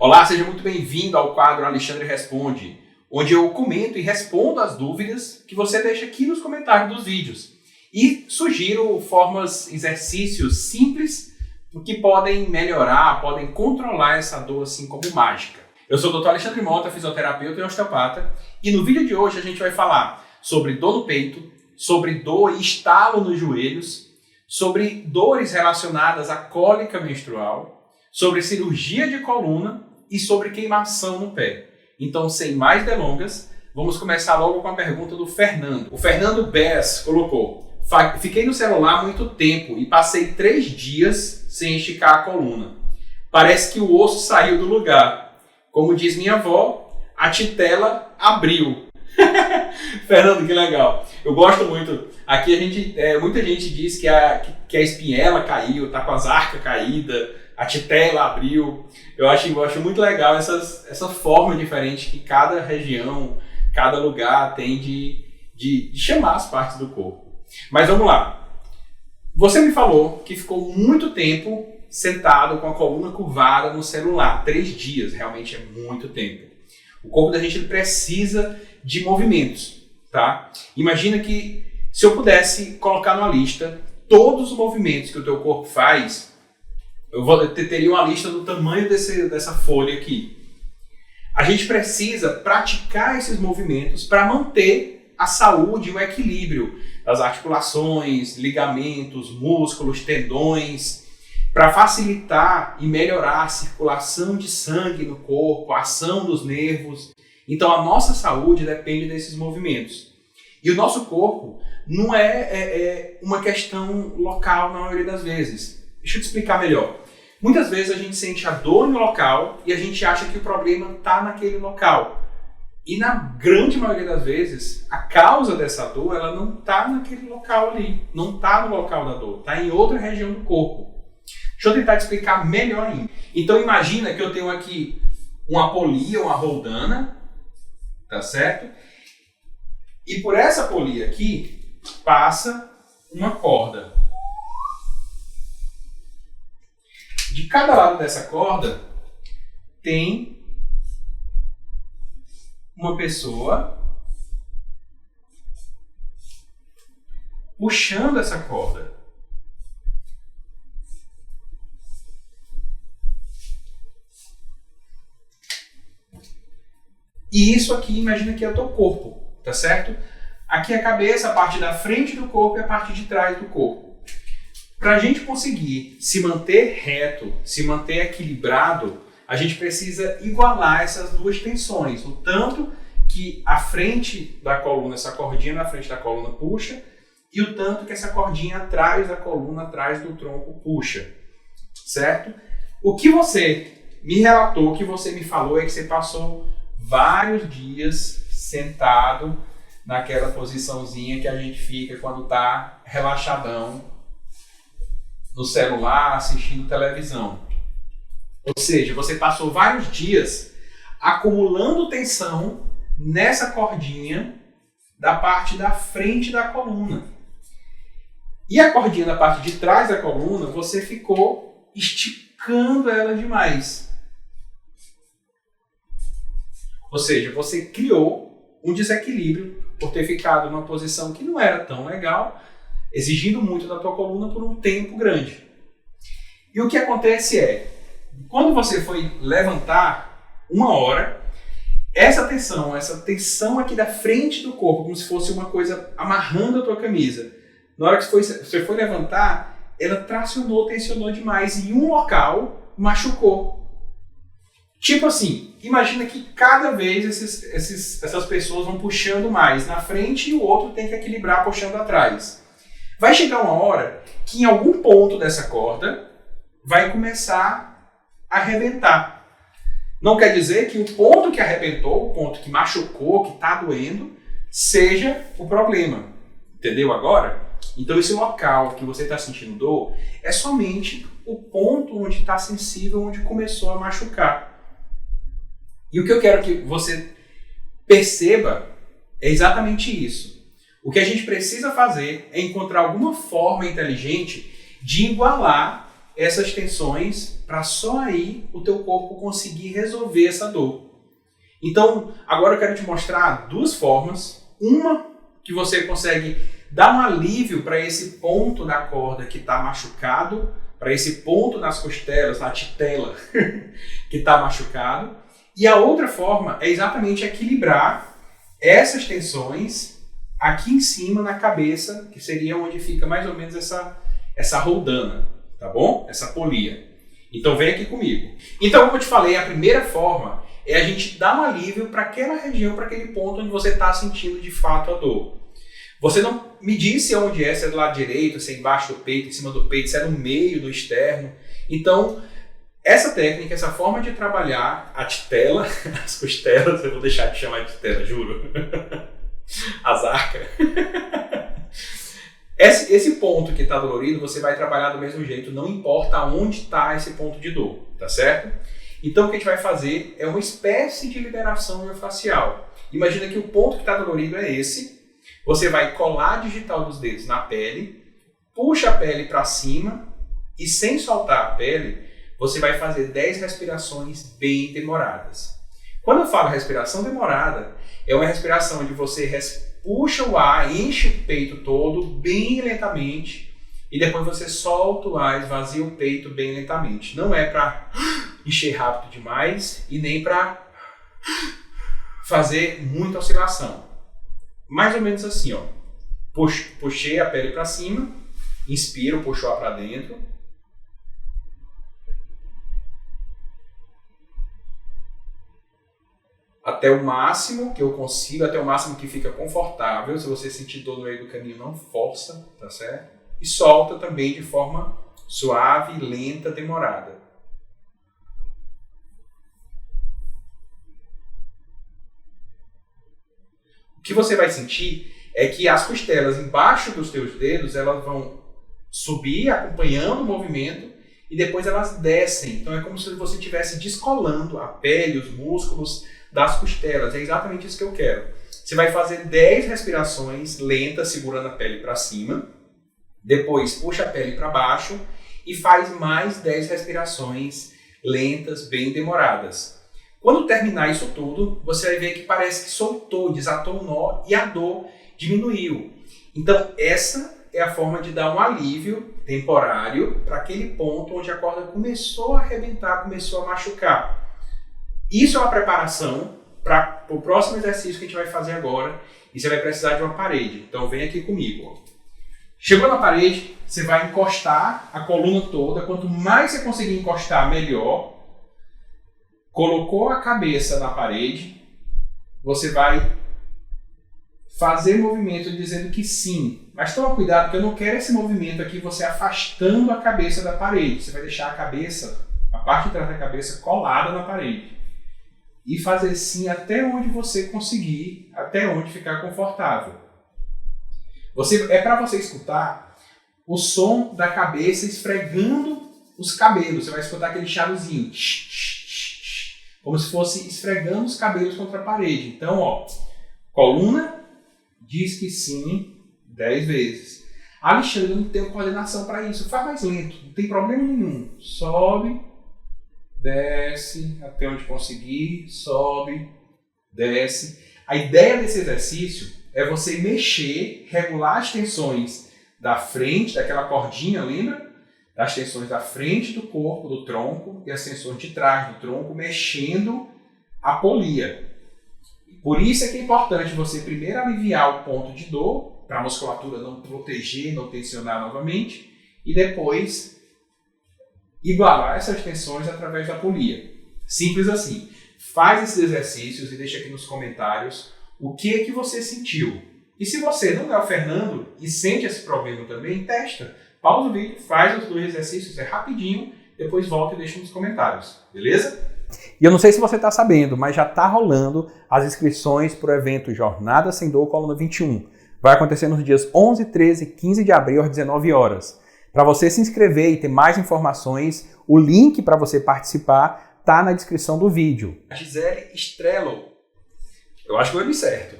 Olá, seja muito bem-vindo ao quadro Alexandre Responde, onde eu comento e respondo as dúvidas que você deixa aqui nos comentários dos vídeos. E sugiro formas, exercícios simples que podem melhorar, podem controlar essa dor assim como mágica. Eu sou o Dr. Alexandre Mota, fisioterapeuta e osteopata, e no vídeo de hoje a gente vai falar sobre dor no peito, sobre dor e estalo nos joelhos, sobre dores relacionadas à cólica menstrual, sobre cirurgia de coluna e sobre queimação no pé. Então, sem mais delongas, vamos começar logo com a pergunta do Fernando. O Fernando Bess colocou: fiquei no celular muito tempo e passei 3 dias sem esticar a coluna. Parece que o osso saiu do lugar. Como diz minha avó, a titela abriu. Fernando, que legal. Eu gosto muito. Aqui muita gente diz que a espinhela caiu, tá com as arcas caídas, a titela abriu. Eu acho muito legal essa forma diferente que cada região, cada lugar tem de chamar as partes do corpo. Mas vamos lá. Você me falou que ficou muito tempo sentado com a coluna curvada no celular. 3 dias, realmente é muito tempo. O corpo da gente precisa de movimentos, tá? Imagina que se eu pudesse colocar numa lista todos os movimentos que o teu corpo faz, eu teria uma lista do tamanho dessa folha aqui. A gente precisa praticar esses movimentos para manter a saúde e o equilíbrio das articulações, ligamentos, músculos, tendões, para facilitar e melhorar a circulação de sangue no corpo, a ação dos nervos. Então a nossa saúde depende desses movimentos. E o nosso corpo não é uma questão local na maioria das vezes. Deixa eu te explicar melhor. Muitas vezes a gente sente a dor no local e a gente acha que o problema está naquele local. E na grande maioria das vezes, a causa dessa dor ela não está naquele local ali. Não está no local da dor, está em outra região do corpo. Deixa eu tentar te explicar melhor ainda. Então imagina que eu tenho aqui uma polia, uma roldana, tá certo? E por essa polia aqui passa uma corda. De cada lado dessa corda tem uma pessoa puxando essa corda. E isso aqui, imagina que é o teu corpo, tá certo? Aqui é a cabeça, a parte da frente do corpo e a parte de trás do corpo. Para a gente conseguir se manter reto, se manter equilibrado, a gente precisa igualar essas duas tensões. O tanto que a frente da coluna, essa cordinha na frente da coluna puxa, e o tanto que essa cordinha atrás da coluna, atrás do tronco puxa. Certo? O que você me relatou, o que você me falou é que você passou vários dias sentado naquela posiçãozinha que a gente fica quando está relaxadão no celular, assistindo televisão. Ou seja, você passou vários dias acumulando tensão nessa cordinha da parte da frente da coluna. E a cordinha da parte de trás da coluna, você ficou esticando ela demais. Ou seja, você criou um desequilíbrio por ter ficado numa posição que não era tão legal, exigindo muito da tua coluna por um tempo grande. E o que acontece é, quando você foi levantar uma hora, essa tensão aqui da frente do corpo, como se fosse uma coisa amarrando a tua camisa, na hora que você foi levantar, ela tracionou, tensionou demais e em um local machucou. Tipo assim, imagina que cada vez essas pessoas vão puxando mais na frente e o outro tem que equilibrar puxando atrás. Vai chegar uma hora que em algum ponto dessa corda vai começar a arrebentar. Não quer dizer que o ponto que arrebentou, o ponto que machucou, que está doendo, seja o problema. Entendeu agora? Então esse local que você está sentindo dor é somente o ponto onde está sensível, onde começou a machucar. E o que eu quero que você perceba é exatamente isso. O que a gente precisa fazer é encontrar alguma forma inteligente de igualar essas tensões para só aí o teu corpo conseguir resolver essa dor. Então, agora eu quero te mostrar duas formas. Uma que você consegue dar um alívio para esse ponto da corda que está machucado, para esse ponto nas costelas, na titela que está machucado. E a outra forma é exatamente equilibrar essas tensões aqui em cima na cabeça, que seria onde fica mais ou menos essa roldana, tá bom? Essa polia. Então vem aqui comigo. Então, como eu te falei, a primeira forma é a gente dar um alívio para aquela região, para aquele ponto onde você está sentindo de fato a dor. Você não me disse onde é, se é do lado direito, se é embaixo do peito, em cima do peito, se é no meio do externo. Então, essa técnica, essa forma de trabalhar a titela, as costelas, eu vou deixar de chamar de titela, juro. As arcas. Esse ponto que está dolorido, você vai trabalhar do mesmo jeito, não importa onde está esse ponto de dor, tá certo? Então o que a gente vai fazer é uma espécie de liberação miofascial. Imagina que o ponto que está dolorido é esse, você vai colar a digital dos dedos na pele, puxa a pele para cima e sem soltar a pele, você vai fazer 10 respirações bem demoradas. Quando eu falo respiração demorada, é uma respiração onde você puxa o ar, enche o peito todo bem lentamente e depois você solta o ar, esvazia o peito bem lentamente. Não é para encher rápido demais e nem para fazer muita oscilação. Mais ou menos assim, ó. Puxei a pele para cima, inspiro, puxo o ar para dentro. Até o máximo que eu consigo, até o máximo que fica confortável. Se você sentir dor no meio do caminho, não força, tá certo? E solta também de forma suave, lenta, demorada. O que você vai sentir é que as costelas embaixo dos teus dedos, elas vão subir acompanhando o movimento e depois elas descem. Então é como se você estivesse descolando a pele, os músculos das costelas. É exatamente isso que eu quero. Você vai fazer 10 respirações lentas, segurando a pele para cima. Depois puxa a pele para baixo e faz mais 10 respirações lentas, bem demoradas. Quando terminar isso tudo, você vai ver que parece que soltou, desatou o nó e a dor diminuiu. Então essa é a forma de dar um alívio temporário para aquele ponto onde a corda começou a arrebentar, começou a machucar. Isso é uma preparação para o próximo exercício que a gente vai fazer agora e você vai precisar de uma parede. Então vem aqui comigo. Chegou na parede, você vai encostar a coluna toda. Quanto mais você conseguir encostar, melhor. Colocou a cabeça na parede, você vai fazer movimento dizendo que sim. Mas toma cuidado que eu não quero esse movimento aqui, você afastando a cabeça da parede. Você vai deixar a cabeça, a parte de trás da cabeça, colada na parede. E fazer sim até onde você conseguir, até onde ficar confortável. É para você escutar o som da cabeça esfregando os cabelos. Você vai escutar aquele charuzinho. Como se fosse esfregando os cabelos contra a parede. Então, ó, coluna, diz que sim 10 vezes. Alexandre, eu não tenho coordenação para isso. Faz mais lento, não tem problema nenhum. Sobe, desce até onde conseguir, sobe, desce. A ideia desse exercício é você mexer, regular as tensões da frente, daquela cordinha, lembra? Das tensões da frente do corpo, do tronco, e as tensões de trás do tronco, mexendo a polia. Por isso é que é importante você primeiro aliviar o ponto de dor, para a musculatura não proteger, não tensionar novamente, e depois igualar essas tensões através da polia. Simples assim. Faz esses exercícios e deixa aqui nos comentários o que é que você sentiu. E se você não é o Fernando e sente esse problema também, testa. Pausa o vídeo, faz os 2 exercícios, é rapidinho, depois volta e deixa nos comentários, beleza? E eu não sei se você está sabendo, mas já está rolando as inscrições para o evento Jornada Sem Dor Coluna 21. Vai acontecer nos dias 11, 13 e 15 de abril às 19 horas. Para você se inscrever e ter mais informações, o link para você participar está na descrição do vídeo. A Gisele Estrello, eu acho que eu li certo,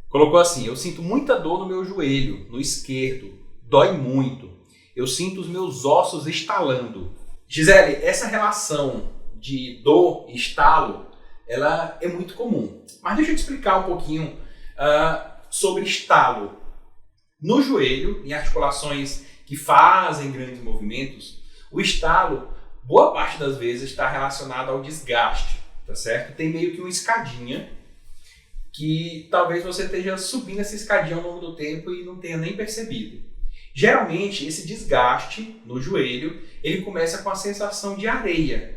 colocou assim: eu sinto muita dor no meu joelho, no esquerdo, dói muito. Eu sinto os meus ossos estalando. Gisele, essa relação de dor e estalo, ela é muito comum. Mas deixa eu te explicar um pouquinho sobre estalo. No joelho, em articulações que fazem grandes movimentos, o estalo, boa parte das vezes, está relacionado ao desgaste, tá certo? Tem meio que uma escadinha que talvez você esteja subindo essa escadinha ao longo do tempo e não tenha nem percebido. Geralmente, esse desgaste no joelho, ele começa com a sensação de areia.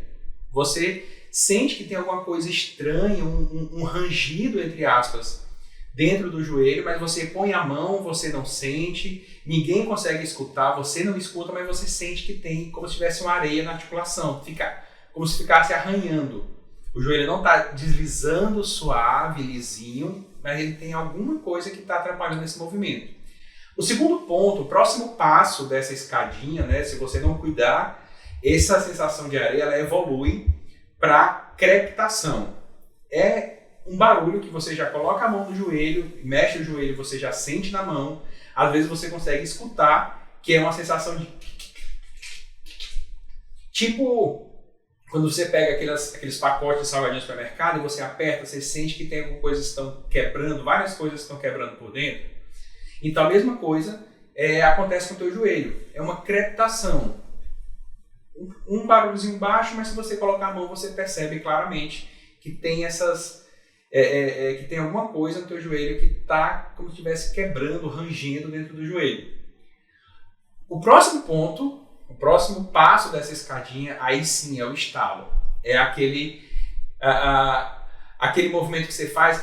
Você sente que tem alguma coisa estranha, um rangido, entre aspas, dentro do joelho, mas você põe a mão, você não sente, ninguém consegue escutar, você não escuta, mas você sente que tem como se tivesse uma areia na articulação, fica como se ficasse arranhando. O joelho não está deslizando suave, lisinho, mas ele tem alguma coisa que está atrapalhando esse movimento. O segundo ponto, o próximo passo dessa escadinha, né, se você não cuidar, essa sensação de areia ela evolui para crepitação. É um barulho que você já coloca a mão no joelho, mexe o joelho, você já sente na mão. Às vezes você consegue escutar, que é uma sensação de... Tipo, quando você pega aqueles pacotes de salgadinhos no supermercado e você aperta, você sente que tem alguma coisa que estão quebrando, várias coisas estão quebrando por dentro. Então a mesma coisa acontece com o teu joelho. É uma crepitação. Um barulhozinho baixo, mas se você colocar a mão, você percebe claramente que tem que tem alguma coisa no teu joelho que está como se estivesse quebrando, rangendo dentro do joelho. O próximo ponto, o próximo passo dessa escadinha, aí sim é o estalo. É aquele movimento que você faz,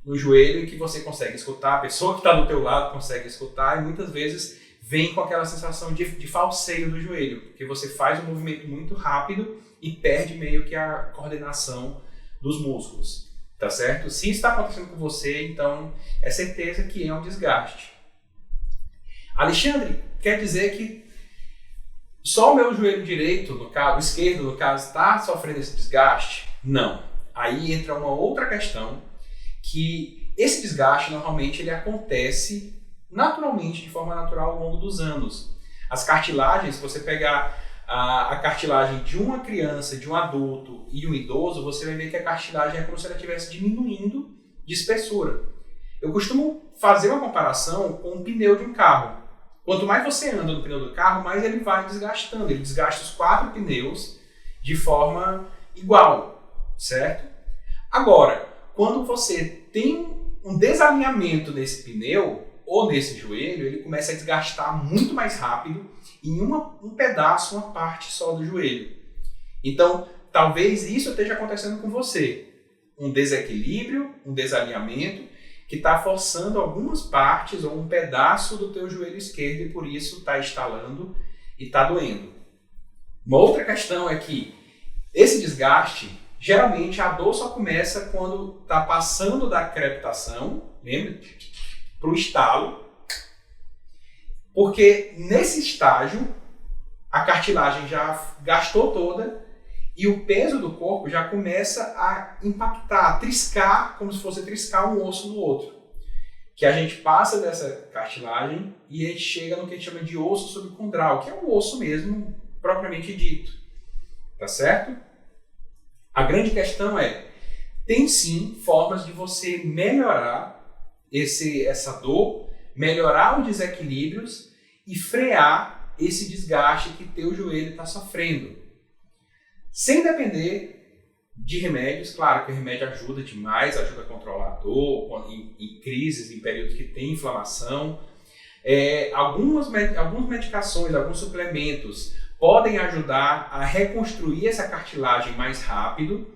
no joelho e que você consegue escutar, a pessoa que está do teu lado consegue escutar e muitas vezes vem com aquela sensação de falseio do joelho, porque você faz um movimento muito rápido e perde meio que a coordenação dos músculos, tá certo? Se isso está acontecendo com você, então é certeza que é um desgaste. Alexandre, quer dizer que só o meu joelho direito, no caso, o esquerdo, no caso, está sofrendo esse desgaste? Não. Aí entra uma outra questão, que esse desgaste normalmente ele acontece naturalmente, de forma natural ao longo dos anos. As cartilagens, se você pegar a cartilagem de uma criança, de um adulto e um idoso, você vai ver que a cartilagem é como se ela estivesse diminuindo de espessura. Eu costumo fazer uma comparação com o pneu de um carro. Quanto mais você anda no pneu do carro, mais ele vai desgastando. Ele desgasta os 4 pneus de forma igual, certo? Agora, quando você tem um desalinhamento nesse pneu ou nesse joelho, ele começa a desgastar muito mais rápido em um pedaço, uma parte só do joelho. Então, talvez isso esteja acontecendo com você. Um desequilíbrio, um desalinhamento que está forçando algumas partes ou um pedaço do teu joelho esquerdo e por isso está estalando e está doendo. Uma outra questão é que esse desgaste, geralmente a dor só começa quando está passando da crepitação, lembra? Para o estalo, porque nesse estágio a cartilagem já gastou toda e o peso do corpo já começa a impactar, a triscar, como se fosse triscar um osso no outro. Que a gente passa dessa cartilagem e a gente chega no que a gente chama de osso subcondral, que é o osso mesmo, propriamente dito. Tá certo? A grande questão é, tem sim formas de você melhorar essa dor, melhorar os desequilíbrios e frear esse desgaste que teu joelho está sofrendo. Sem depender de remédios, claro que o remédio ajuda demais, ajuda a controlar a dor, em crises, em períodos que tem inflamação. Algumas medicações, alguns suplementos podem ajudar a reconstruir essa cartilagem mais rápido.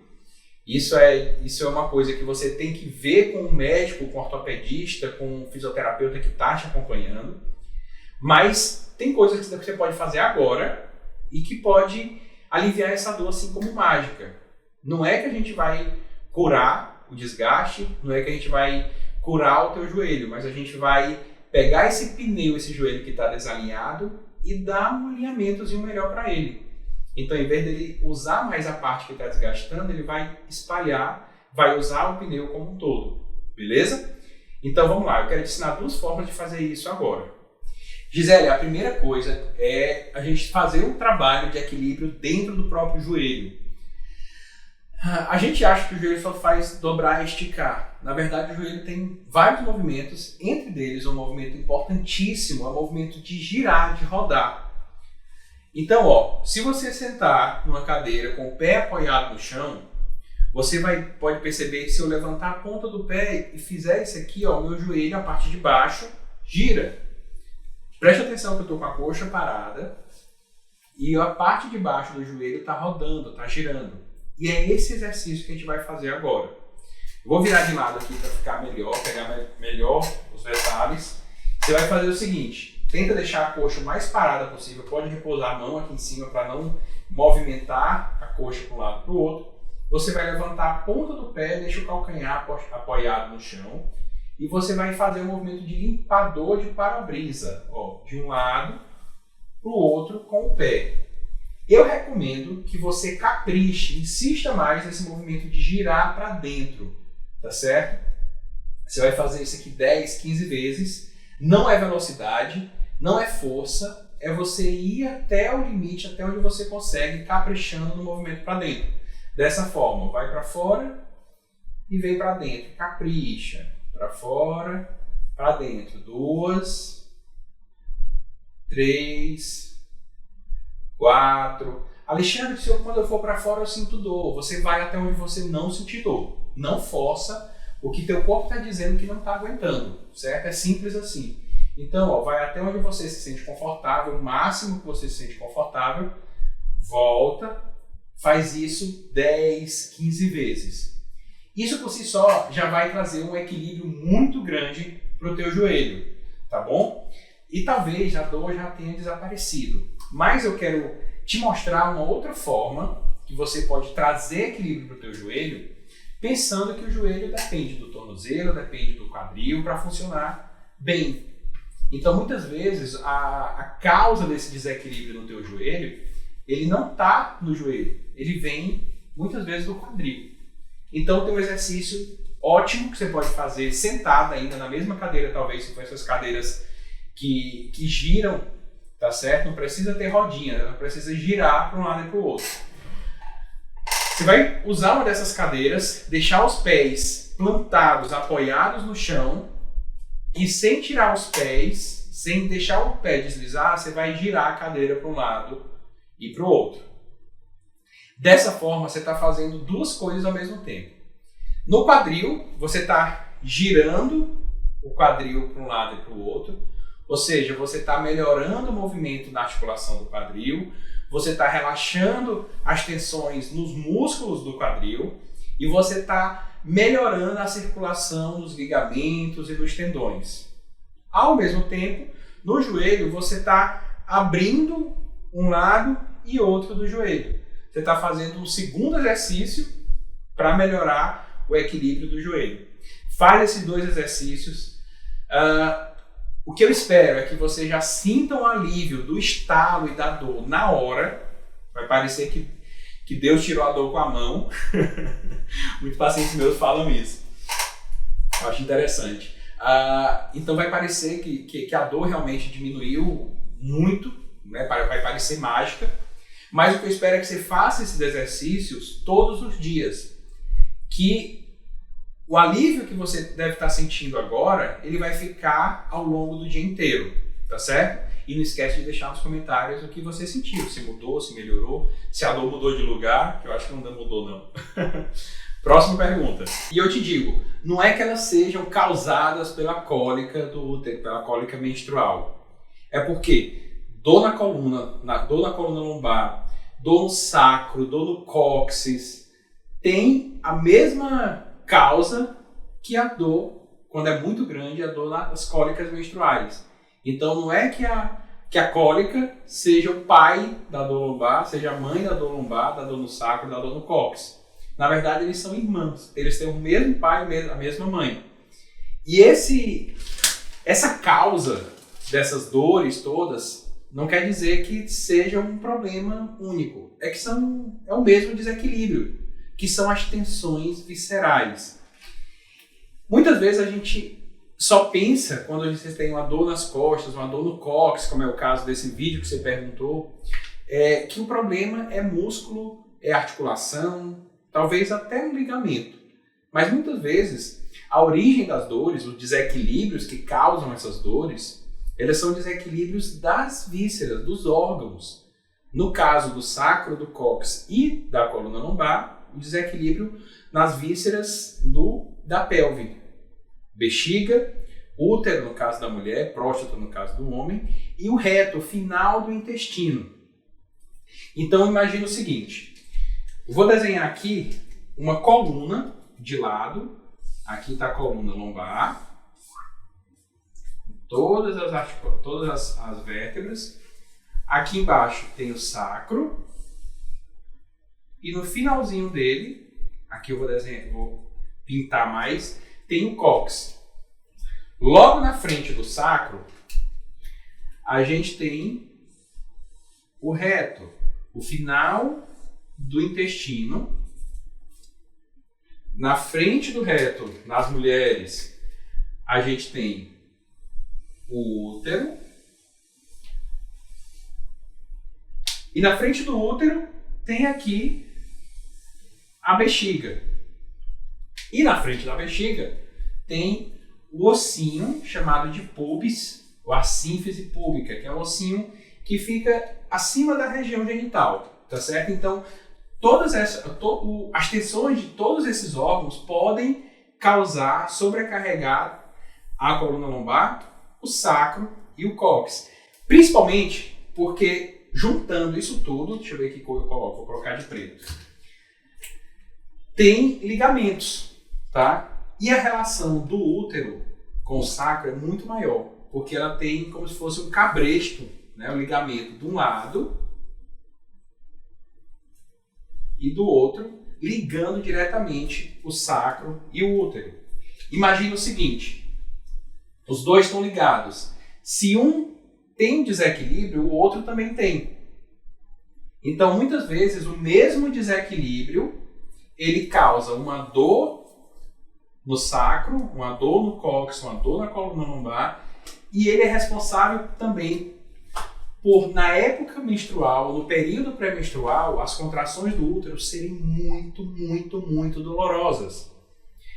Isso é uma coisa que você tem que ver com o médico, com o ortopedista, com o fisioterapeuta que está te acompanhando. Mas tem coisas que você pode fazer agora e que pode aliviar essa dor assim como mágica. Não é que a gente vai curar o desgaste, não é que a gente vai curar o teu joelho, mas a gente vai pegar esse pneu, esse joelho que está desalinhado e dar um alinhamentozinho melhor para ele. Então, em vez dele usar mais a parte que está desgastando, ele vai espalhar, vai usar o pneu como um todo. Beleza? Então, vamos lá. Eu quero te ensinar 2 formas de fazer isso agora. Gisele, a primeira coisa é a gente fazer um trabalho de equilíbrio dentro do próprio joelho. A gente acha que o joelho só faz dobrar e esticar. Na verdade, o joelho tem vários movimentos, entre eles um movimento importantíssimo, é o movimento de girar, de rodar. Então, se você sentar numa cadeira com o pé apoiado no chão, você pode perceber que se eu levantar a ponta do pé e fizer isso aqui, meu joelho, a parte de baixo, gira. Preste atenção que eu estou com a coxa parada e a parte de baixo do joelho está rodando, está girando. E é esse exercício que a gente vai fazer agora. Vou virar de lado aqui para ficar melhor, pegar melhor os detalhes. Você vai fazer o seguinte, tenta deixar a coxa o mais parada possível, pode repousar a mão aqui em cima para não movimentar a coxa para um lado para o outro. Você vai levantar a ponta do pé, deixa o calcanhar apoiado no chão e você vai fazer um movimento de limpador de para-brisa, de um lado para o outro com o pé. Eu recomendo que você capriche, insista mais nesse movimento de girar para dentro, tá certo? Você vai fazer isso aqui 10, 15 vezes. Não é velocidade, não é força, é você ir até o limite, até onde você consegue, caprichando no movimento para dentro. Dessa forma, vai para fora e vem para dentro. Capricha, para fora, para dentro. 2, 3, 4. Alexandre, quando eu for para fora eu sinto dor. Você vai até onde você não sentir dor. Não força o que teu corpo está dizendo que não está aguentando, certo? É simples assim. Então, vai até onde você se sente confortável, o máximo que você se sente confortável, volta, faz isso 10, 15 vezes. Isso por si só já vai trazer um equilíbrio muito grande para o teu joelho, tá bom? E talvez a dor já tenha desaparecido. Mas eu quero te mostrar uma outra forma que você pode trazer equilíbrio para o teu joelho, pensando que o joelho depende do tornozelo, depende do quadril para funcionar bem. Então, muitas vezes, a causa desse desequilíbrio no teu joelho, ele não está no joelho, ele vem muitas vezes do quadril. Então, tem um exercício ótimo que você pode fazer sentado ainda na mesma cadeira, talvez, se for essas cadeiras que giram, tá certo? Não precisa ter rodinha, não precisa girar para um lado e para o outro. Você vai usar uma dessas cadeiras, deixar os pés plantados, apoiados no chão e sem tirar os pés, sem deixar o pé deslizar, você vai girar a cadeira para um lado e para o outro. Dessa forma, você está fazendo duas coisas ao mesmo tempo. No quadril, você está girando o quadril para um lado e para o outro, ou seja, você está melhorando o movimento da articulação do quadril, você está relaxando as tensões nos músculos do quadril e você está melhorando a circulação dos ligamentos e dos tendões. Ao mesmo tempo, no joelho, você está abrindo um lado e outro do joelho. Você está fazendo um segundo exercício para melhorar o equilíbrio do joelho. Faz esses dois exercícios. O que eu espero é que você já sinta um alívio do estalo e da dor na hora. Vai parecer que Deus tirou a dor com a mão. Muitos pacientes meus falam isso. Eu acho interessante. Então vai parecer que a dor realmente diminuiu muito, né? Vai parecer mágica. Mas o que eu espero é que você faça esses exercícios todos os dias. Que o alívio que você deve estar sentindo agora, ele vai ficar ao longo do dia inteiro, tá certo? E não esquece de deixar nos comentários o que você sentiu, se mudou, se melhorou, se a dor mudou de lugar, que eu acho que não mudou não. Próxima pergunta. E eu te digo, não é que elas sejam causadas pela cólica do útero, pela cólica menstrual. É porque dor na coluna lombar, dor no sacro, dor no cóccix, tem a mesma causa que a dor, quando é muito grande, a dor nas cólicas menstruais. Então não é que a cólica seja o pai da dor lombar, seja a mãe da dor lombar, da dor no sacro, da dor no cóccix. Na verdade, eles são irmãos. Eles têm o mesmo pai, a mesma mãe. E essa causa dessas dores todas não quer dizer que seja um problema único. É que é o mesmo desequilíbrio, que são as tensões viscerais. Muitas vezes a gente só pensa, quando você tem uma dor nas costas, uma dor no cóccix, como é o caso desse vídeo que você perguntou, que o problema é músculo, é articulação, talvez até um ligamento. Mas muitas vezes, a origem das dores, os desequilíbrios que causam essas dores, elas são desequilíbrios das vísceras, dos órgãos. No caso do sacro, do cóccix e da coluna lombar, o desequilíbrio nas vísceras da pelve. Bexiga, útero no caso da mulher, próstata no caso do homem, e o reto, o final do intestino. Então imagina o seguinte, eu vou desenhar aqui uma coluna de lado, aqui está a coluna lombar, todas as vértebras, aqui embaixo tem o sacro, e no finalzinho dele, aqui eu vou pintar mais, tem o cóccix. Logo na frente do sacro, a gente tem o reto, o final do intestino. Na frente do reto, nas mulheres, a gente tem o útero. E na frente do útero, tem aqui a bexiga. E na frente da bexiga tem o ossinho chamado de pubis, ou a sínfise púbica, que é um ossinho que fica acima da região genital, tá certo? Então, as tensões de todos esses órgãos podem sobrecarregar a coluna lombar, o sacro e o cóccix. Principalmente porque, juntando isso tudo, deixa eu ver aqui como eu coloco, vou colocar de preto, tem ligamentos. Tá? E a relação do útero com o sacro é muito maior, porque ela tem como se fosse um cabresto, né? O ligamento de um lado e do outro, ligando diretamente o sacro e o útero. Imagina o seguinte, os dois estão ligados. Se um tem desequilíbrio, o outro também tem. Então, muitas vezes, o mesmo desequilíbrio, ele causa uma dor no sacro, uma dor no cóccix, uma dor na coluna lombar, e ele é responsável também por, na época menstrual, no período pré-menstrual, as contrações do útero serem muito, muito, muito dolorosas.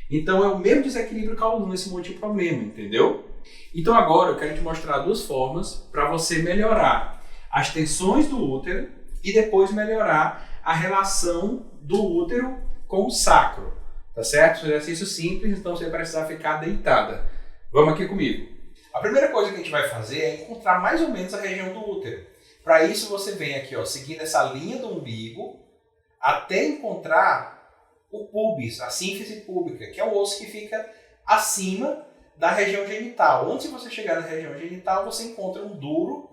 Então é o mesmo desequilíbrio causando esse monte de problema, entendeu? Então agora eu quero te mostrar duas formas para você melhorar as tensões do útero e depois melhorar a relação do útero com o sacro. Tá certo? Um exercício simples, então você vai precisar ficar deitada. Vamos aqui comigo. A primeira coisa que a gente vai fazer é encontrar mais ou menos a região do útero. Para isso você vem aqui, ó, seguindo essa linha do umbigo até encontrar o pubis, a sínfise púbica, que é o osso que fica acima da região genital. Antes de você chegar na região genital, você encontra um duro,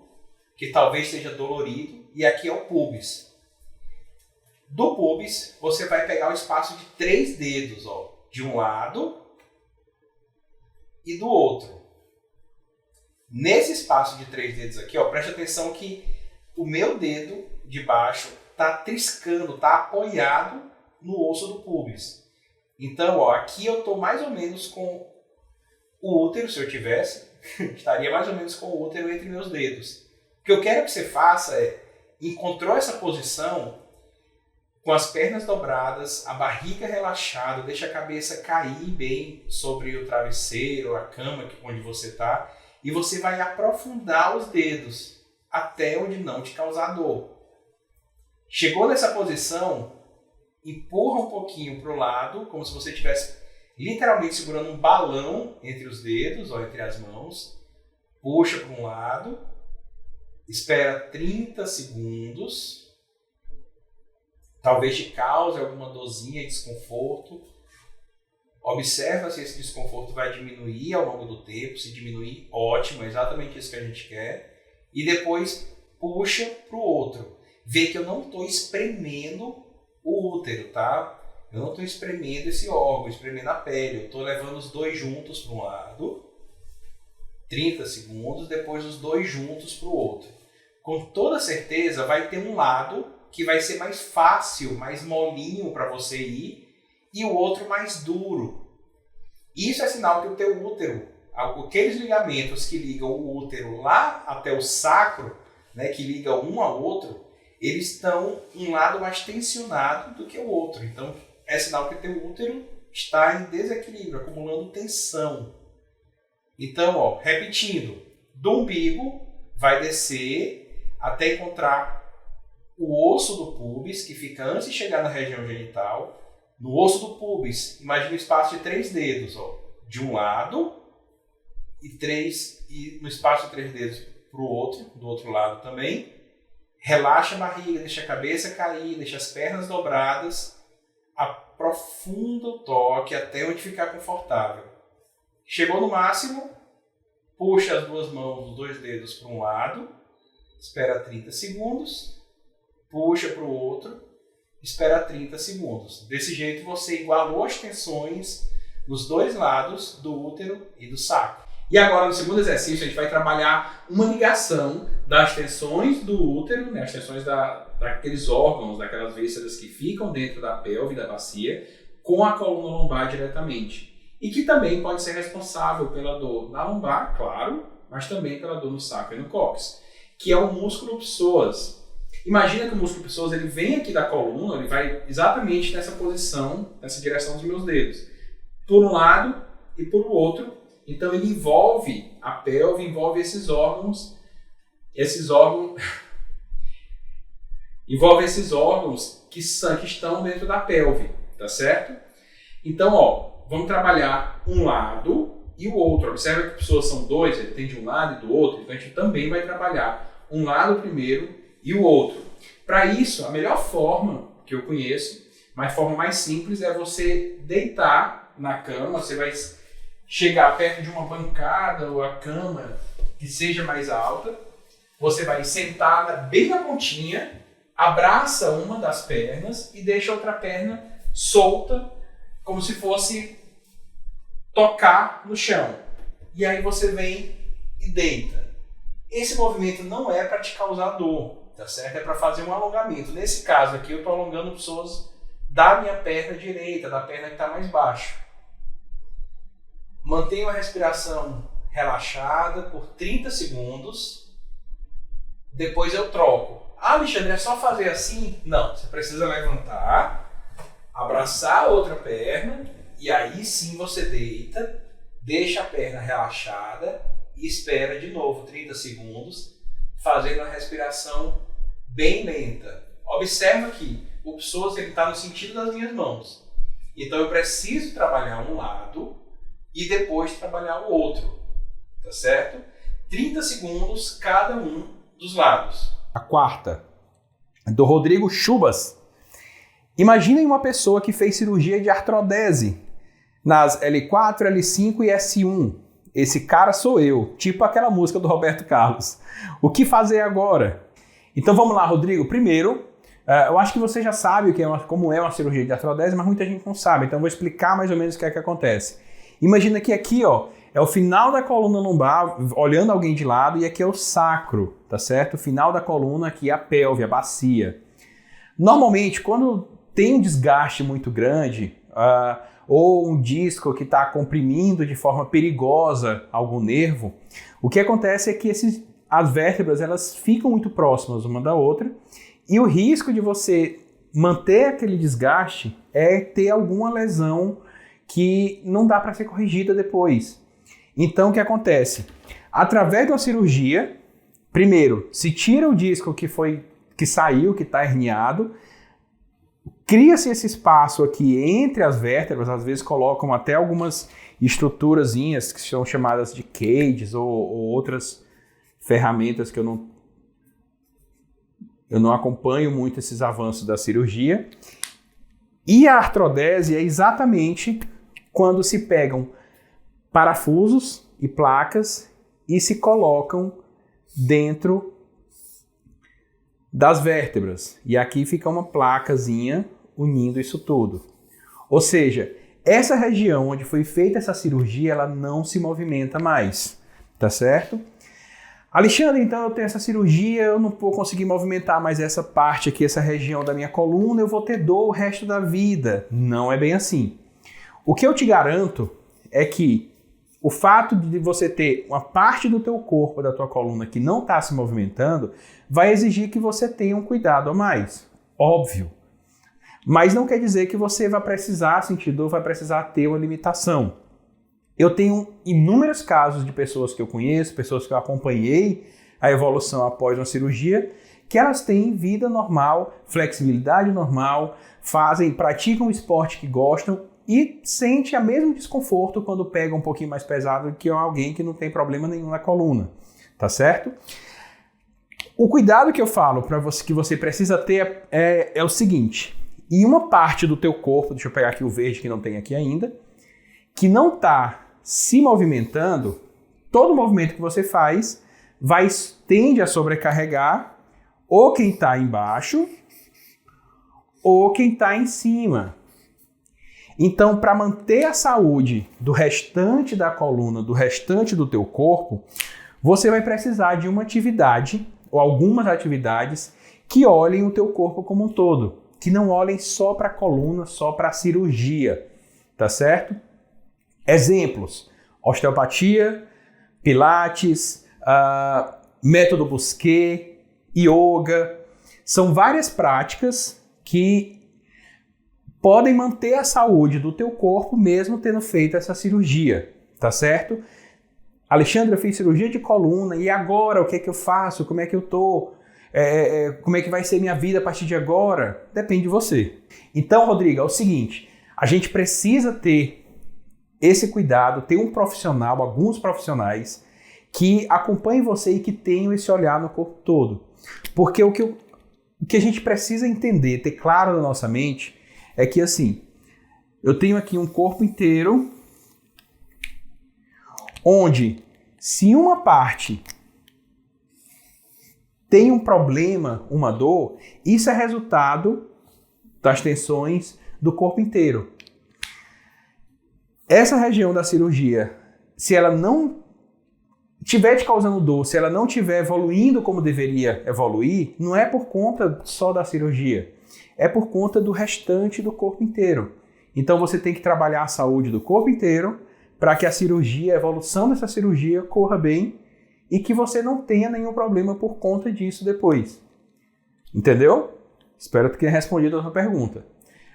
que talvez seja dolorido, e aqui é o pubis. Do pubis, você vai pegar o espaço de 3 dedos, ó, de um lado e do outro. Nesse espaço de 3 dedos aqui, ó, preste atenção que o meu dedo de baixo está triscando, está apoiado no osso do pubis. Então, ó, aqui eu estou mais ou menos com o útero, se eu tivesse, estaria mais ou menos com o útero entre meus dedos. O que eu quero que você faça é, encontrou essa posição, com as pernas dobradas, a barriga relaxada, deixa a cabeça cair bem sobre o travesseiro, a cama onde você está, e você vai aprofundar os dedos até onde não te causar dor. Chegou nessa posição, empurra um pouquinho para o lado, como se você estivesse literalmente segurando um balão entre os dedos, ou entre as mãos, puxa para um lado, espera 30 segundos, talvez te cause alguma dorzinha e desconforto. Observa se esse desconforto vai diminuir ao longo do tempo. Se diminuir, ótimo, é exatamente isso que a gente quer. E depois puxa para o outro. Vê que eu não estou espremendo o útero, tá? Eu não estou espremendo esse órgão, espremendo a pele. Eu estou levando os dois juntos para um lado, 30 segundos, depois os dois juntos para o outro. Com toda certeza vai ter um lado que vai ser mais fácil, mais molinho para você ir, e o outro mais duro. Isso é sinal que o teu útero, aqueles ligamentos que ligam o útero lá até o sacro, né, que ligam um ao outro, eles estão um lado mais tensionado do que o outro. Então, é sinal que o teu útero está em desequilíbrio, acumulando tensão. Então, repetindo, do umbigo vai descer até encontrar o osso do púbis, que fica antes de chegar na região genital. No osso do púbis, imagine um espaço de 3 dedos, de um lado, e no espaço de 3 dedos para o outro, do outro lado também. Relaxa a barriga, deixa a cabeça cair, deixa as pernas dobradas, aprofunda o toque até onde ficar confortável. Chegou no máximo, puxa as 2 mãos, os 2 dedos para um lado, espera 30 segundos, puxa para o outro, espera 30 segundos. Desse jeito você igualou as tensões nos 2 lados do útero e do sacro. E agora, no segundo exercício, a gente vai trabalhar uma ligação das tensões do útero, né, as tensões daqueles órgãos, daquelas vísceras que ficam dentro da pelve, da bacia, com a coluna lombar diretamente. E que também pode ser responsável pela dor na lombar, claro, mas também pela dor no sacro e no cóccix, que é o músculo psoas. Imagina que o músculo psoas ele vem aqui da coluna, ele vai exatamente nessa posição, nessa direção dos meus dedos, por um lado e por outro. Então ele envolve a pelve, envolve esses órgãos que estão dentro da pelve, tá certo? Então, vamos trabalhar um lado e o outro. Observa que pessoas são 2, ele tem de um lado e do outro, então a gente também vai trabalhar um lado primeiro e o outro. Para isso, a melhor forma que eu conheço, mas a forma mais simples, é você deitar na cama, você vai chegar perto de uma bancada ou a cama que seja mais alta, você vai sentar bem na pontinha, abraça uma das pernas e deixa a outra perna solta, como se fosse tocar no chão. E aí você vem e deita. Esse movimento não é para te causar dor, tá certo? É para fazer um alongamento. Nesse caso aqui eu estou alongando pessoas da minha perna direita, da perna que está mais baixo. Mantenha a respiração relaxada por 30 segundos. Depois eu troco. Alexandre, é só fazer assim? Não, você precisa levantar, abraçar a outra perna e aí sim você deita, deixa a perna relaxada e espera de novo 30 segundos, fazendo a respiração bem lenta. Observa que o psoas está no sentido das minhas mãos. Então eu preciso trabalhar um lado e depois trabalhar o outro, tá certo? 30 segundos cada um dos lados. A quarta, do Rodrigo Chubas. Imaginem uma pessoa que fez cirurgia de artrodese nas L4, L5 e S1. Esse cara sou eu, tipo aquela música do Roberto Carlos. O que fazer agora? Então vamos lá, Rodrigo. Primeiro, eu acho que você já sabe como é uma cirurgia de artrodese, mas muita gente não sabe. Então eu vou explicar mais ou menos o que é que acontece. Imagina que aqui, é o final da coluna lombar, olhando alguém de lado, e aqui é o sacro, tá certo? O final da coluna aqui é a pelve, a bacia. Normalmente, quando tem um desgaste muito grande, ou um disco que está comprimindo de forma perigosa algum nervo, o que acontece é que as vértebras elas ficam muito próximas uma da outra, e o risco de você manter aquele desgaste é ter alguma lesão que não dá para ser corrigida depois. Então, o que acontece? Através de uma cirurgia, primeiro, se tira o disco que saiu, que está herniado, cria-se esse espaço aqui entre as vértebras, às vezes colocam até algumas estruturazinhas que são chamadas de cages ou outras ferramentas que eu não acompanho muito esses avanços da cirurgia. E a artrodese é exatamente quando se pegam parafusos e placas e se colocam dentro das vértebras. E aqui fica uma placazinha unindo isso tudo. Ou seja, essa região onde foi feita essa cirurgia, ela não se movimenta mais, tá certo? Alexandre, então eu tenho essa cirurgia, eu não vou conseguir movimentar mais essa parte aqui, essa região da minha coluna, eu vou ter dor o resto da vida. Não é bem assim. O que eu te garanto é que O fato de você ter uma parte do teu corpo, da tua coluna, que não está se movimentando, vai exigir que você tenha um cuidado a mais. Óbvio. Mas não quer dizer que você vai precisar sentir dor, vai precisar ter uma limitação. Eu tenho inúmeros casos de pessoas que eu conheço, pessoas que eu acompanhei a evolução após uma cirurgia, que elas têm vida normal, flexibilidade normal, praticam o esporte que gostam e sentem o mesmo desconforto quando pega um pouquinho mais pesado que alguém que não tem problema nenhum na coluna, tá certo? O cuidado que eu falo para você que você precisa ter é o seguinte: em uma parte do teu corpo, deixa eu pegar aqui o verde que não tem aqui ainda, que não está se movimentando, todo movimento que você faz tende a sobrecarregar ou quem está embaixo ou quem está em cima. Então, para manter a saúde do restante da coluna, do restante do teu corpo, você vai precisar de uma atividade ou algumas atividades que olhem o teu corpo como um todo, que não olhem só para a coluna, só para a cirurgia, tá certo? Exemplos: osteopatia, pilates, método Busquet, yoga. São várias práticas que podem manter a saúde do teu corpo mesmo tendo feito essa cirurgia, tá certo? Alexandre, eu fiz cirurgia de coluna e agora o que é que eu faço? Como é que eu tô? Como é que vai ser minha vida a partir de agora? Depende de você. Então, Rodrigo, é o seguinte: a gente precisa ter esse cuidado, ter um profissional, alguns profissionais que acompanhem você e que tenham esse olhar no corpo todo. Porque o que a gente precisa entender, ter claro na nossa mente, é que assim, eu tenho aqui um corpo inteiro onde, se uma parte tem um problema, uma dor, isso é resultado das tensões do corpo inteiro. Essa região da cirurgia, se ela não estiver te causando dor, se ela não estiver evoluindo como deveria evoluir, não é por conta só da cirurgia, é por conta do restante do corpo inteiro. Então você tem que trabalhar a saúde do corpo inteiro para que a cirurgia, a evolução dessa cirurgia corra bem e que você não tenha nenhum problema por conta disso depois. Entendeu? Espero que tenha respondido a sua pergunta.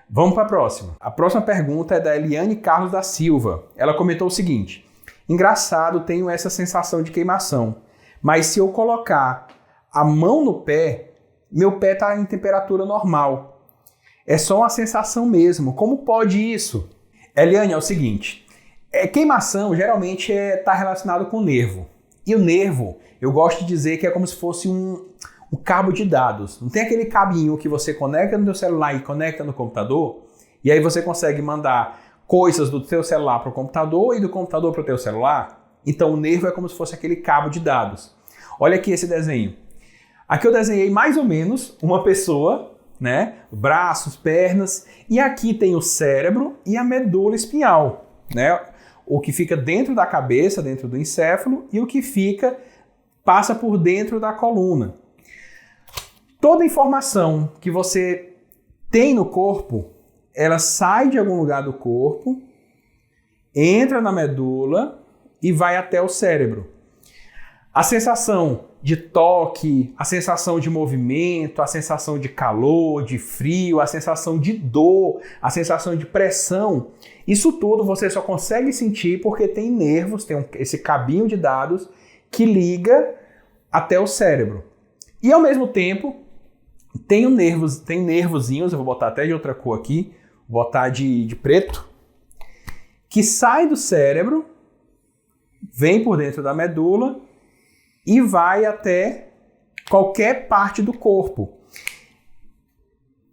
Vamos para a próxima. A próxima pergunta é da Eliane Carlos da Silva. Ela comentou o seguinte: engraçado, tenho essa sensação de queimação, mas se eu colocar a mão no pé, meu pé está em temperatura normal. É só uma sensação mesmo. Como pode isso? Eliane, é o seguinte: queimação geralmente está relacionado com o nervo. E o nervo, eu gosto de dizer que é como se fosse um cabo de dados. Não tem aquele cabinho que você conecta no seu celular e conecta no computador, e aí você consegue mandar coisas do seu celular para o computador e do computador para o teu celular? Então o nervo é como se fosse aquele cabo de dados. Olha aqui esse desenho. Aqui eu desenhei mais ou menos uma pessoa, né? Braços, pernas, e aqui tem o cérebro e a medula espinhal, né? O que fica dentro da cabeça, dentro do encéfalo, e o que passa por dentro da coluna. Toda informação que você tem no corpo, ela sai de algum lugar do corpo, entra na medula e vai até o cérebro. A sensação de toque, a sensação de movimento, a sensação de calor, de frio, a sensação de dor, a sensação de pressão, isso tudo você só consegue sentir porque tem nervos, tem esse cabinho de dados que liga até o cérebro. E ao mesmo tempo, tem nervozinhos, eu vou botar até de outra cor aqui, vou botar de preto, que sai do cérebro, vem por dentro da medula e vai até qualquer parte do corpo.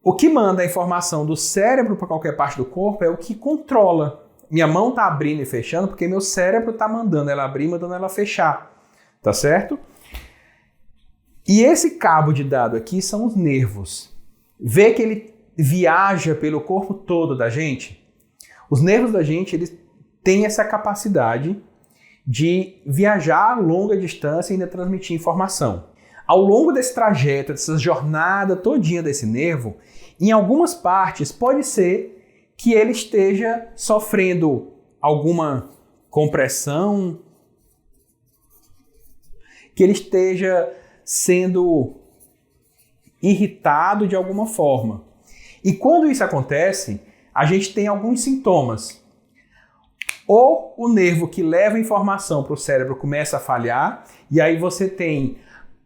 O que manda a informação do cérebro para qualquer parte do corpo é o que controla. Minha mão está abrindo e fechando porque meu cérebro está mandando ela abrir e mandando ela fechar. Tá certo? E esse cabo de dado aqui são os nervos. Vê que ele viaja pelo corpo todo da gente? Os nervos da gente, eles têm essa capacidade de viajar a longa distância e ainda transmitir informação. Ao longo desse trajeto, dessa jornada todinha desse nervo, em algumas partes pode ser que ele esteja sofrendo alguma compressão, que ele esteja sendo irritado de alguma forma. E quando isso acontece, a gente tem alguns sintomas. Ou o nervo que leva a informação para o cérebro começa a falhar, e aí você tem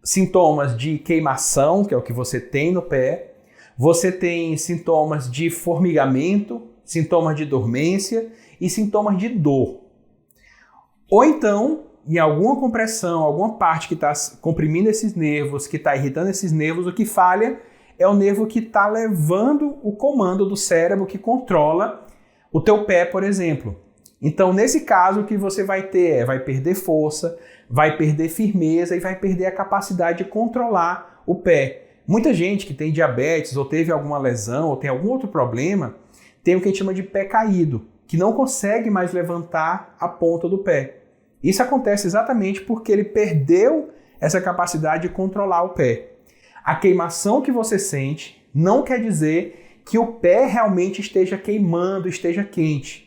sintomas de queimação, que é o que você tem no pé, você tem sintomas de formigamento, sintomas de dormência e sintomas de dor. Ou então, em alguma compressão, alguma parte que está comprimindo esses nervos, que está irritando esses nervos, o que falha é o nervo que está levando o comando do cérebro que controla o teu pé, por exemplo. Então, nesse caso, o que você vai ter vai perder força, vai perder firmeza e vai perder a capacidade de controlar o pé. Muita gente que tem diabetes ou teve alguma lesão ou tem algum outro problema, tem o que a gente chama de pé caído, que não consegue mais levantar a ponta do pé. Isso acontece exatamente porque ele perdeu essa capacidade de controlar o pé. A queimação que você sente não quer dizer que o pé realmente esteja queimando, esteja quente.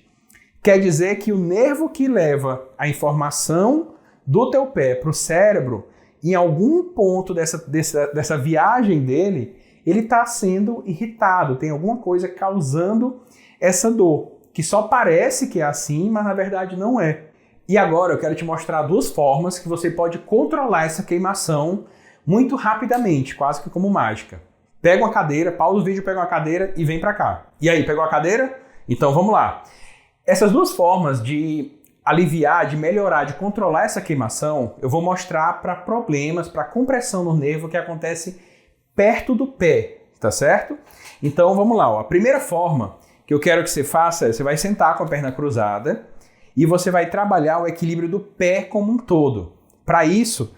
Quer dizer que o nervo que leva a informação do teu pé para o cérebro, em algum ponto dessa viagem dele, ele está sendo irritado, tem alguma coisa causando essa dor, que só parece que é assim, mas na verdade não é. E agora eu quero te mostrar duas formas que você pode controlar essa queimação muito rapidamente, quase que como mágica. Pega uma cadeira, pausa o vídeo, pega uma cadeira e vem para cá. E aí, pegou a cadeira? Então vamos lá. Essas duas formas de aliviar, de melhorar, de controlar essa queimação, eu vou mostrar para problemas, para compressão no nervo que acontece perto do pé, tá certo? Então vamos lá, ó. A primeira forma que eu quero que você faça é, você vai sentar com a perna cruzada e você vai trabalhar o equilíbrio do pé como um todo. Para isso,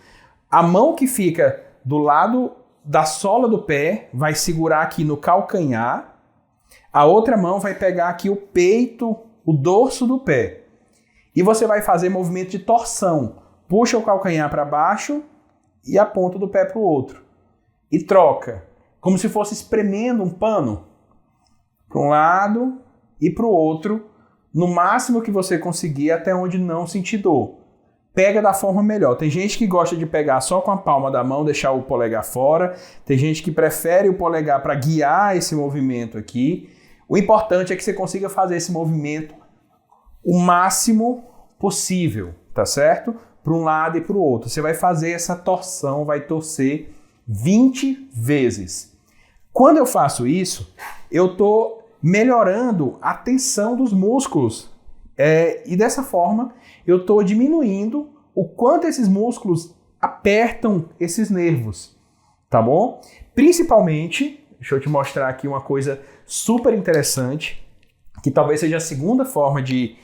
a mão que fica do lado da sola do pé vai segurar aqui no calcanhar, a outra mão vai pegar aqui o peito, o dorso do pé. E você vai fazer movimento de torção. Puxa o calcanhar para baixo e a ponta do pé para o outro. E troca, como se fosse espremendo um pano para um lado e para o outro, no máximo que você conseguir, até onde não sentir dor. Pega da forma melhor. Tem gente que gosta de pegar só com a palma da mão, deixar o polegar fora. Tem gente que prefere o polegar para guiar esse movimento aqui. O importante é que você consiga fazer esse movimento o máximo possível, tá certo? Para um lado e para o outro. Você vai fazer essa torção, vai torcer 20 vezes. Quando eu faço isso, eu estou melhorando a tensão dos músculos. E dessa forma, eu estou diminuindo o quanto esses músculos apertam esses nervos, tá bom? Principalmente, deixa eu te mostrar aqui uma coisa super interessante, que talvez seja a segunda forma de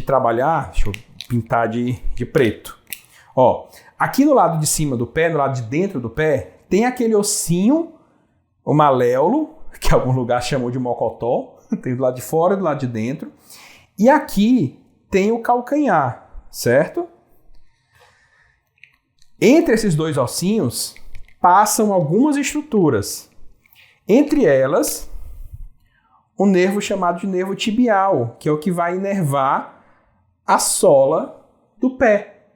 trabalhar. Deixa eu pintar de preto. Ó, aqui no lado de cima do pé, no lado de dentro do pé, tem aquele ossinho, o maléolo, que algum lugar chamou de mocotó, tem do lado de fora e do lado de dentro. E aqui tem o calcanhar, certo? Entre esses dois ossinhos passam algumas estruturas. Entre elas, um nervo chamado de nervo tibial, que é o que vai inervar a sola do pé.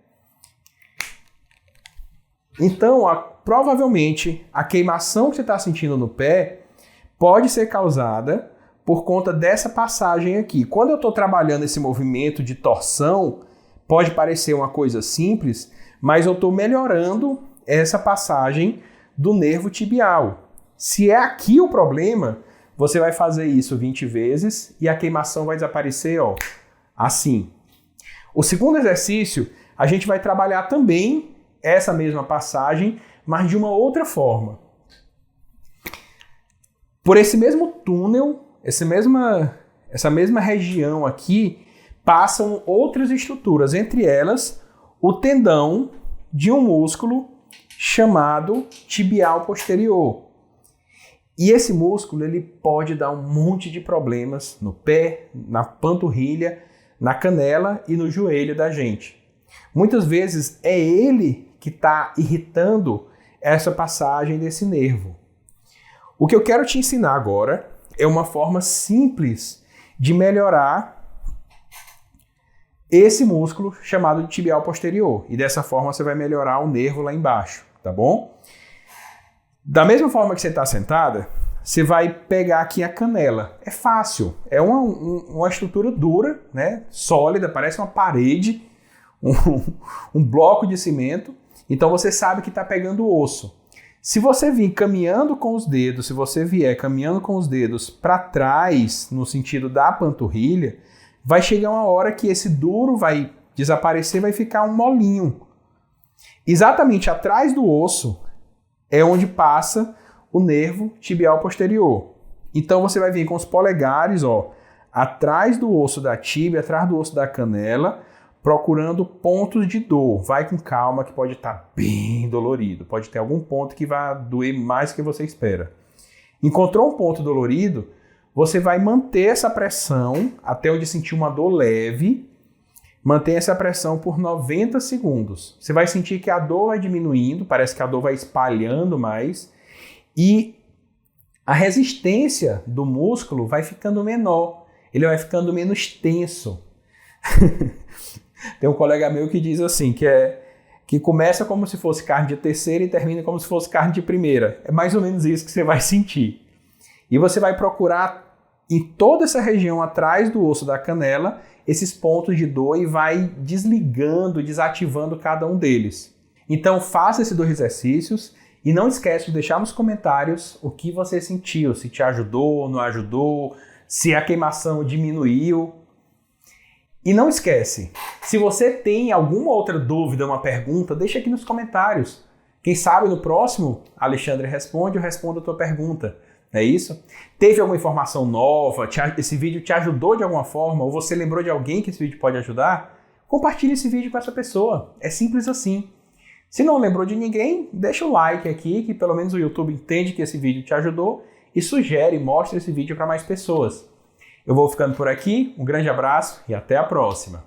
Então, provavelmente, a queimação que você está sentindo no pé pode ser causada por conta dessa passagem aqui. Quando eu estou trabalhando esse movimento de torção, pode parecer uma coisa simples, mas eu estou melhorando essa passagem do nervo tibial. Se é aqui o problema, você vai fazer isso 20 vezes e a queimação vai desaparecer, ó, assim. O segundo exercício, a gente vai trabalhar também essa mesma passagem, mas de uma outra forma. Por esse mesmo túnel, essa mesma região aqui, passam outras estruturas, entre elas o tendão de um músculo chamado tibial posterior. E esse músculo ele pode dar um monte de problemas no pé, na panturrilha, na canela e no joelho da gente. Muitas vezes é ele que está irritando essa passagem desse nervo. O que eu quero te ensinar agora é uma forma simples de melhorar esse músculo chamado de tibial posterior. E dessa forma você vai melhorar o nervo lá embaixo, tá bom? Da mesma forma que você está sentada, você vai pegar aqui a canela. É fácil, é uma estrutura dura, né? Sólida, parece uma parede, um bloco de cimento. Então você sabe que está pegando o osso. Se você vir caminhando com os dedos, se você vier caminhando com os dedos para trás, no sentido da panturrilha, vai chegar uma hora que esse duro vai desaparecer, vai ficar um molinho. Exatamente atrás do osso é onde passa o nervo tibial posterior. Então você vai vir com os polegares, ó, atrás do osso da tíbia, atrás do osso da canela, procurando pontos de dor. Vai com calma que pode estar bem dolorido. Pode ter algum ponto que vai doer mais do que você espera. Encontrou um ponto dolorido, você vai manter essa pressão até onde sentir uma dor leve. Mantenha essa pressão por 90 segundos. Você vai sentir que a dor vai diminuindo, parece que a dor vai espalhando mais. E a resistência do músculo vai ficando menor. Ele vai ficando menos tenso. Tem um colega meu que diz assim, que começa como se fosse carne de terceira e termina como se fosse carne de primeira. É mais ou menos isso que você vai sentir. E você vai procurar em toda essa região atrás do osso da canela esses pontos de dor e vai desligando, desativando cada um deles. Então faça esses 2 exercícios e não esquece de deixar nos comentários o que você sentiu, se te ajudou, não ajudou, se a queimação diminuiu. E não esquece, se você tem alguma outra dúvida, uma pergunta, deixa aqui nos comentários. Quem sabe no próximo Alexandre Responde, eu respondo a tua pergunta. É isso? Teve alguma informação nova? Esse vídeo te ajudou de alguma forma? Ou você lembrou de alguém que esse vídeo pode ajudar? Compartilhe esse vídeo com essa pessoa. É simples assim. Se não lembrou de ninguém, deixa o like aqui, que pelo menos o YouTube entende que esse vídeo te ajudou e sugere, mostra esse vídeo para mais pessoas. Eu vou ficando por aqui, um grande abraço e até a próxima.